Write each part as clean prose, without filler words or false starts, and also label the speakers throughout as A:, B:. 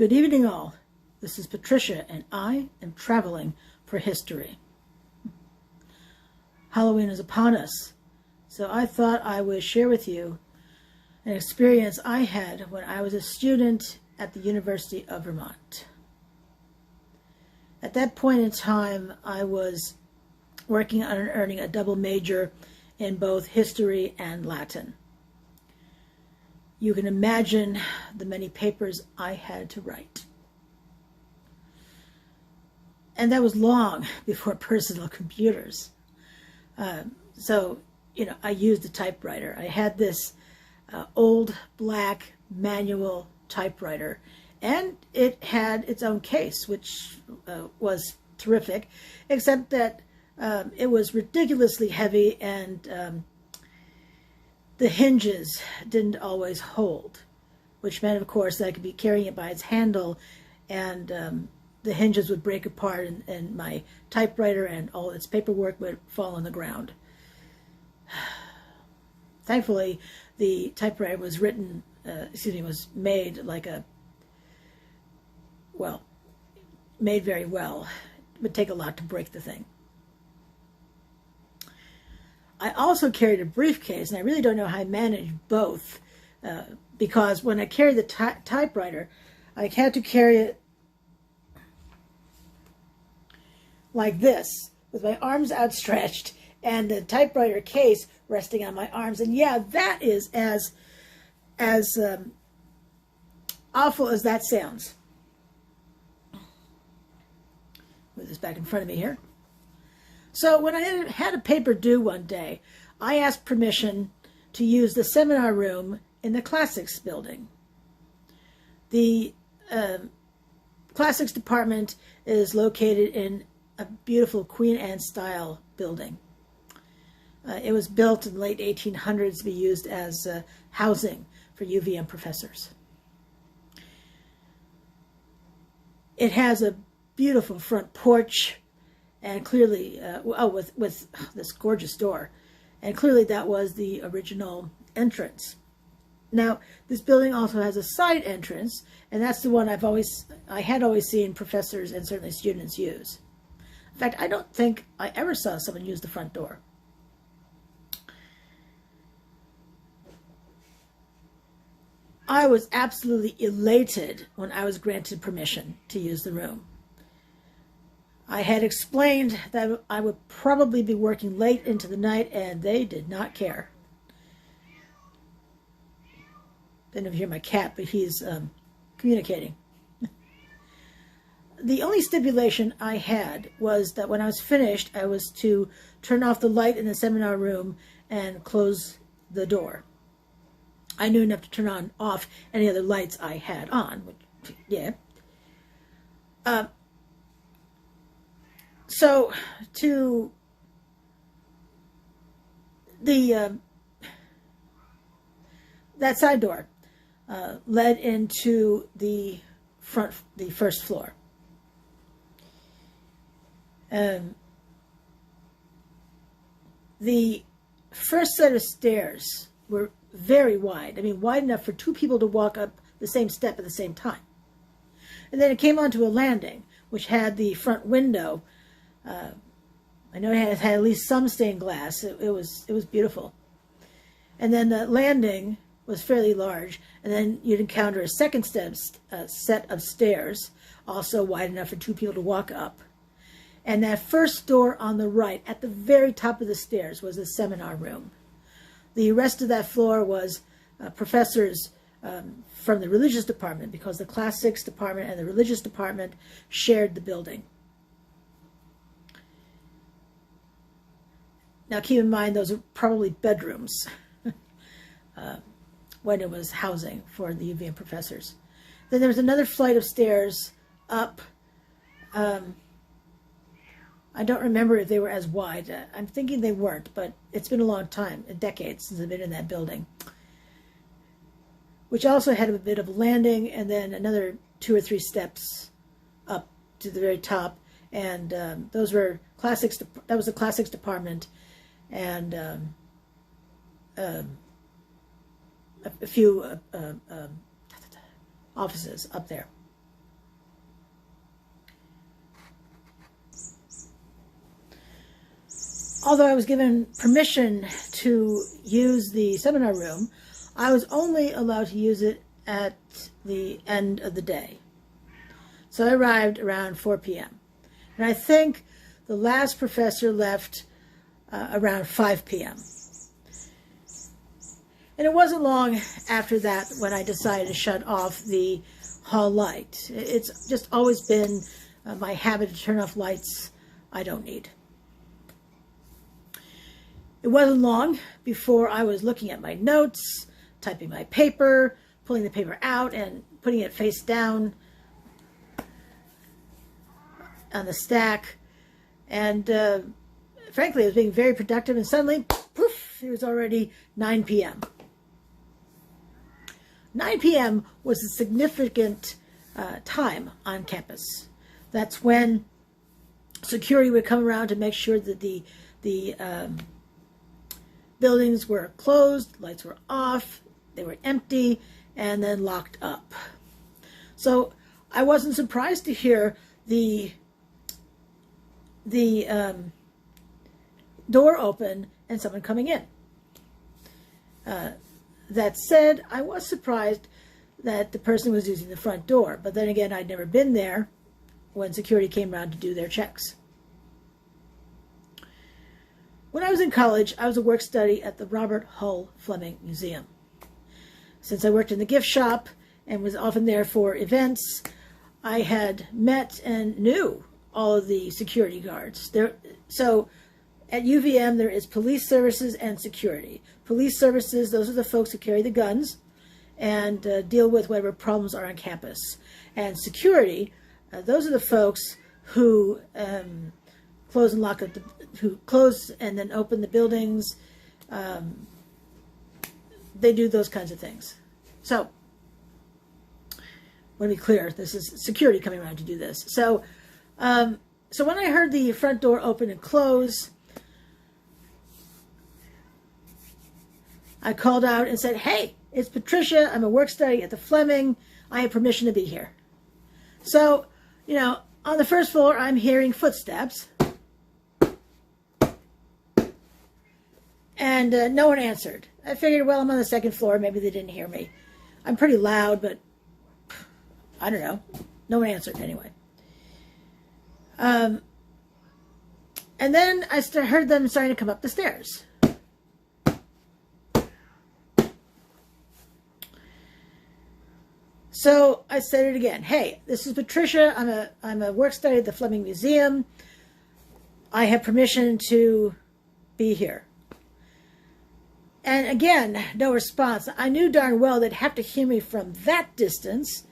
A: Good evening, all. This is Patricia, and I am traveling for history. Halloween is upon us, so I thought I would share with you an experience I had when I was a student at the University of Vermont. At that point in time, I was working on earning a double major in both history and Latin. You can imagine the many papers I had to write. And that was long before personal computers. So, I used a typewriter. I had this old black manual typewriter, and it had its own case, which was terrific, except that it was ridiculously heavy, and the hinges didn't always hold, which meant, of course, that I could be carrying it by its handle, and the hinges would break apart, and my typewriter and all its paperwork would fall on the ground. Thankfully, the typewriter was was made made very well. It would take a lot to break the thing. I also carried a briefcase, and I really don't know how I managed both, because when I carried the typewriter, I had to carry it like this, with my arms outstretched, and the typewriter case resting on my arms. And yeah, that is as awful as that sounds. Move this back in front of me here. So when I had a paper due one day, I asked permission to use the seminar room in the classics building. The classics department is located in a beautiful Queen Anne style building. It was built in the late 1800s to be used as housing for UVM professors. It has a beautiful front porch, and clearly, with this gorgeous door, and clearly that was the original entrance. Now, this building also has a side entrance, and that's the one I had always seen professors and certainly students use. In fact, I don't think I ever saw someone use the front door. I was absolutely elated when I was granted permission to use the room. I had explained that I would probably be working late into the night, and they did not care. Didn't even hear my cat, but he's communicating. The only stipulation I had was that when I was finished, I was to turn off the light in the seminar room and close the door. I knew enough to turn off any other lights I had on, which, yeah. So to that side door led into the first floor. The first set of stairs were very wide. I mean, wide enough for two people to walk up the same step at the same time. And then it came onto a landing, which had the front window. I know it had at least some stained glass. It was beautiful. And then the landing was fairly large. And then you'd encounter a second set of stairs, also wide enough for two people to walk up. And that first door on the right, at the very top of the stairs, was the seminar room. The rest of that floor was professors from the religious department, because the classics department and the religious department shared the building. Now, keep in mind, those are probably bedrooms when it was housing for the UVM professors. Then there was another flight of stairs up. I don't remember if they were as wide. I'm thinking they weren't, but it's been a long time, a decade since I've been in that building. Which also had a bit of a landing, and then another 2 or 3 steps up to the very top. And those were classics. That was the classics department, and a few offices up there. although I was given permission to use the seminar room, I was only allowed to use it at the end of the day. So I arrived around 4 p.m. And I think the last professor left around 5 p.m. And it wasn't long after that when I decided to shut off the hall light. It's just always been my habit to turn off lights I don't need. It wasn't long before I was looking at my notes, typing my paper, pulling the paper out and putting it face down on the stack. And frankly, I was being very productive, and suddenly, poof, it was already 9 p.m. 9 p.m. was a significant time on campus. That's when security would come around to make sure that the buildings were closed, lights were off, they were empty, and then locked up. So I wasn't surprised to hear the door open and someone coming in. That said, I was surprised that the person was using the front door, but then again, I'd never been there when security came around to do their checks. When I was in college, I was a work study at the Robert Hull Fleming Museum. Since I worked in the gift shop and was often there for events, I had met and knew all of the security guards. So at UVM, there is police services and security. Police services, those are the folks who carry the guns and deal with whatever problems are on campus. And security, those are the folks who close and lock up, who close and then open the buildings. They do those kinds of things. So, let me be clear, this is security coming around to do this. So when I heard the front door open and close, I called out and said, "Hey, it's Patricia. I'm a work study at the Fleming. I have permission to be here." So, on the first floor, I'm hearing footsteps. And no one answered. I figured, well, I'm on the second floor. Maybe they didn't hear me. I'm pretty loud, but I don't know. No one answered anyway. And then I heard them starting to come up the stairs. So I said it again. "Hey, this is Patricia. I'm a work study at the Fleming Museum. I have permission to be here." And again, no response. I knew darn well they'd have to hear me from that distance,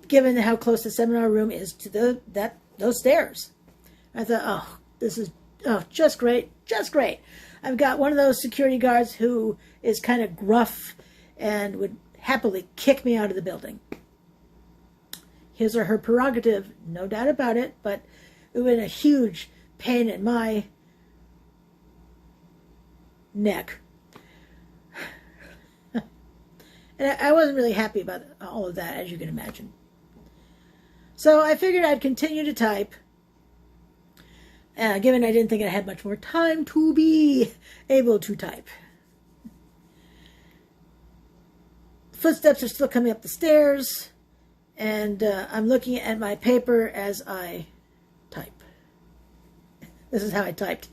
A: given how close the seminar room is to those stairs. I thought, oh, this is just great, just great. I've got one of those security guards who is kind of gruff and would happily kick me out of the building. His or her prerogative, no doubt about it, but it would have been a huge pain in my neck. And I wasn't really happy about all of that, as you can imagine. So I figured I'd continue to type, given I didn't think I had much more time to be able to type. Footsteps are still coming up the stairs, and I'm looking at my paper as I type. This is how I typed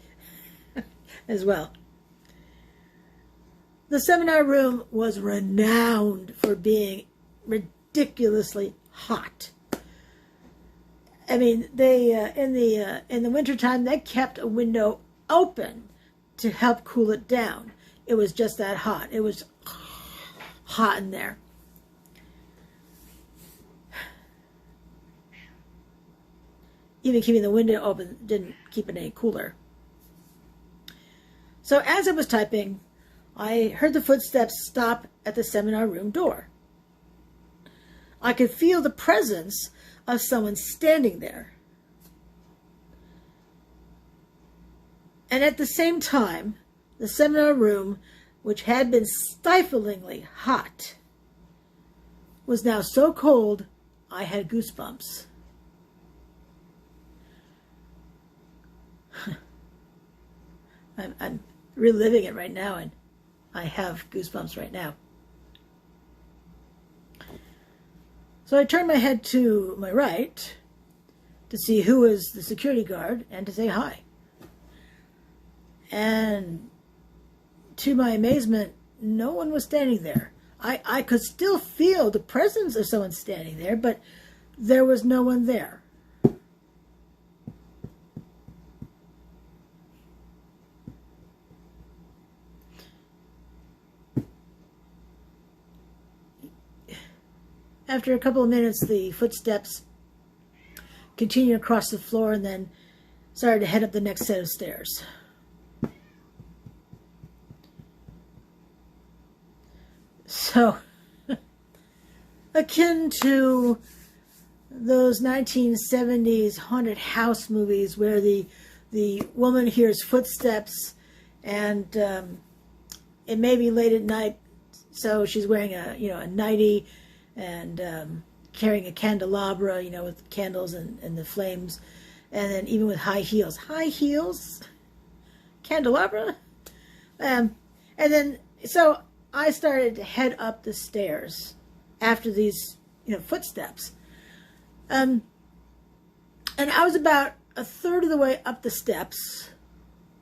A: as well. The seminar room was renowned for being ridiculously hot. I mean, they in the wintertime, they kept a window open to help cool it down. It was just that hot. It was hot in there. Even keeping the window open didn't keep it any cooler. So as I was typing, I heard the footsteps stop at the seminar room door. I could feel the presence of someone standing there. And at the same time, the seminar room, which had been stiflingly hot, was now so cold I had goosebumps. I'm reliving it right now, and I have goosebumps right now. So I turned my head to my right to see who was the security guard and to say hi. And to my amazement, no one was standing there. I could still feel the presence of someone standing there, but there was no one there. After a couple of minutes, the footsteps continued across the floor and then started to head up the next set of stairs. So, akin to those 1970s haunted house movies where the woman hears footsteps and it may be late at night, so she's wearing a nightie and carrying a candelabra, with candles and the flames, and then even with high heels. High heels? Candelabra? And then, so I started to head up the stairs after these, footsteps. And I was about a third of the way up the steps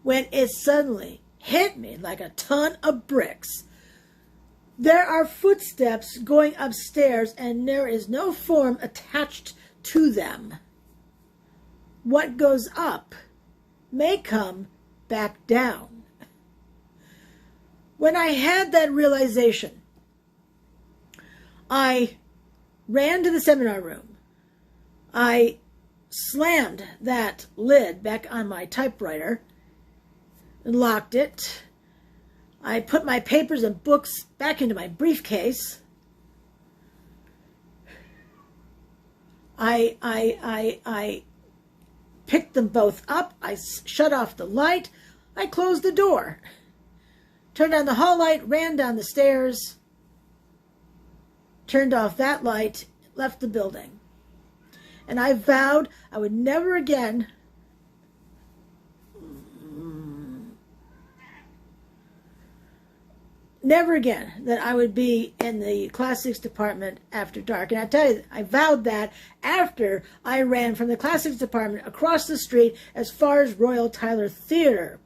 A: when it suddenly hit me like a ton of bricks. There are footsteps going upstairs, and there is no form attached to them. What goes up may come back down. When I had that realization, I ran to the seminar room. I slammed that lid back on my typewriter and locked it. I put my papers and books back into my briefcase. I picked them both up. I shut off the light. I closed the door. Turned on the hall light, ran down the stairs, turned off that light, left the building. And I vowed I would never again that I would be in the classics department after dark. And I tell you, I vowed that after I ran from the classics department across the street as far as Royal Tyler Theater.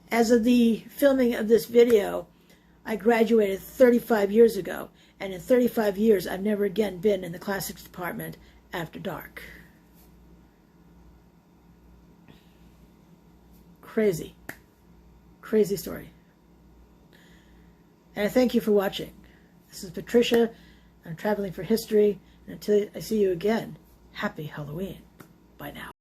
A: As of the filming of this video, I graduated 35 years ago, and in 35 years, I've never again been in the classics department after dark. Crazy. Crazy story. And I thank you for watching. This is Patricia. I'm traveling for history. And until I see you again, happy Halloween. Bye now.